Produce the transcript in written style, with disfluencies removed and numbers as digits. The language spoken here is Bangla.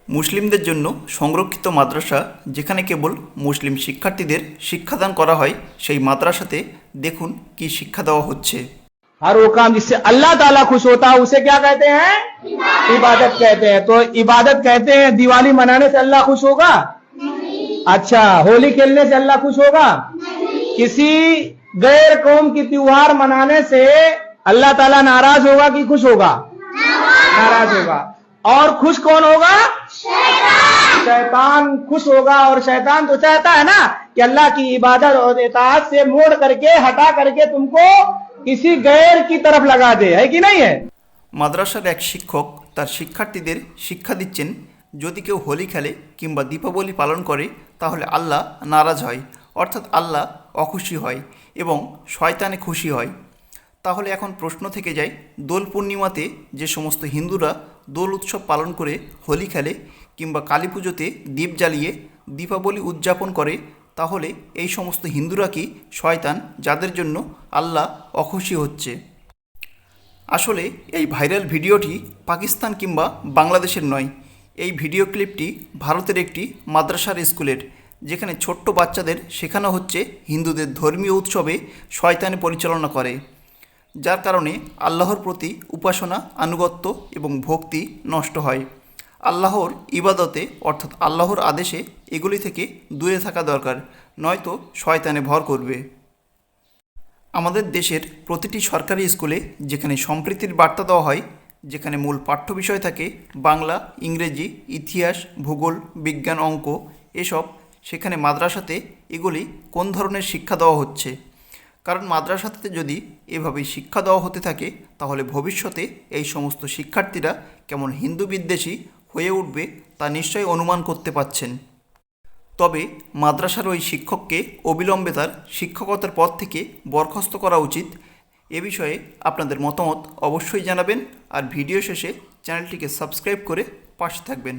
মুসলিমদের জন্য সংরক্ষিত মাদ্রাসা যেখানে কেবল মুসলিম শিক্ষার্থীদের শিক্ষাদান করা হয় সেই মাদ্রাসাতে দেখুন কি শিক্ষা দেওয়া হচ্ছে। हर वो काम जिससे अल्लाह ताला खुश होता है उसे क्या कहते हैं? इबादत कहते हैं। तो इबादत कहते हैं दिवाली मनाने से अल्लाह खुश होगा? अच्छा, होली खेलने से अल्लाह खुश होगा? किसी गैर कौम की त्योहार मनाने से अल्लाह ताला नाराज होगा कि खुश होगा? नाराज होगा। और खुश कौन होगा? शैतान खुश होगा। और शैतान तो चाहता है ना कि अल्लाह की इबादत और इताअत से मोड़ करके हटा करके तुमको किसी गैर की तरफ लगा दे, है कि नहीं है? মাদ্রাসার এক শিক্ষক তার শিক্ষার্থীদের শিক্ষা দিচ্ছেন, যদি কেউ হোলি খেলে কিংবা দীপাবলি পালন করে তাহলে আল্লাহ নারাজ হয়, অর্থাৎ আল্লাহ অখুশি হয় এবং শয়তানে খুশি হয়। তাহলে এখন প্রশ্ন থেকে যায়, দোল পূর্ণিমাতে যে সমস্ত হিন্দুরা দোল উৎসব পালন করে হোলি খেলে কিংবা কালী পুজোতে দীপ জ্বালিয়ে দীপাবলি উদযাপন করে, তাহলে এই সমস্ত হিন্দুরা কি শয়তান যাদের জন্য আল্লাহ অখুশি হচ্ছে? আসলে এই ভাইরাল ভিডিওটি পাকিস্তান কিংবা বাংলাদেশের নয়। এই ভিডিও ক্লিপটি ভারতের একটি মাদ্রাসার স্কুলের, যেখানে ছোট্ট বাচ্চাদের শেখানো হচ্ছে হিন্দুদের ধর্মীয় উৎসবে শয়তানি পরিচালনা করে, যার কারণে আল্লাহর প্রতি উপাসনা, আনুগত্য এবং ভক্তি নষ্ট হয়। আল্লাহর ইবাদতে অর্থাৎ আল্লাহর আদেশে এগুলি থেকে দূরে থাকা দরকার, নয়তো শয়তানে ভর করবে। আমাদের দেশের প্রতিটি সরকারি স্কুলে যেখানে সম্প্রীতির বার্তা দেওয়া হয়, যেখানে মূল পাঠ্য বিষয় থাকে বাংলা, ইংরেজি, ইতিহাস, ভূগোল, বিজ্ঞান, অঙ্ক এসব, সেখানে মাদ্রাসাতে এগুলি কোন ধরনের শিক্ষা দেওয়া হচ্ছে? কারণ মাদ্রাসাতে যদি এভাবেই শিক্ষা দেওয়া হতে থাকে তাহলে ভবিষ্যতে এই সমস্ত শিক্ষার্থীরা কেমন হিন্দু বিদ্বেষী হয়ে উঠবে তা নিশ্চয়ই অনুমান করতে পারছেন। তবে মাদ্রাসার ওই শিক্ষককে অবিলম্বে তার শিক্ষকতার পদ থেকে বরখাস্ত করা উচিত। এ বিষয়ে আপনাদের মতামত অবশ্যই জানাবেন আর ভিডিও শেষে চ্যানেলটিকে সাবস্ক্রাইব করে পাশে থাকবেন।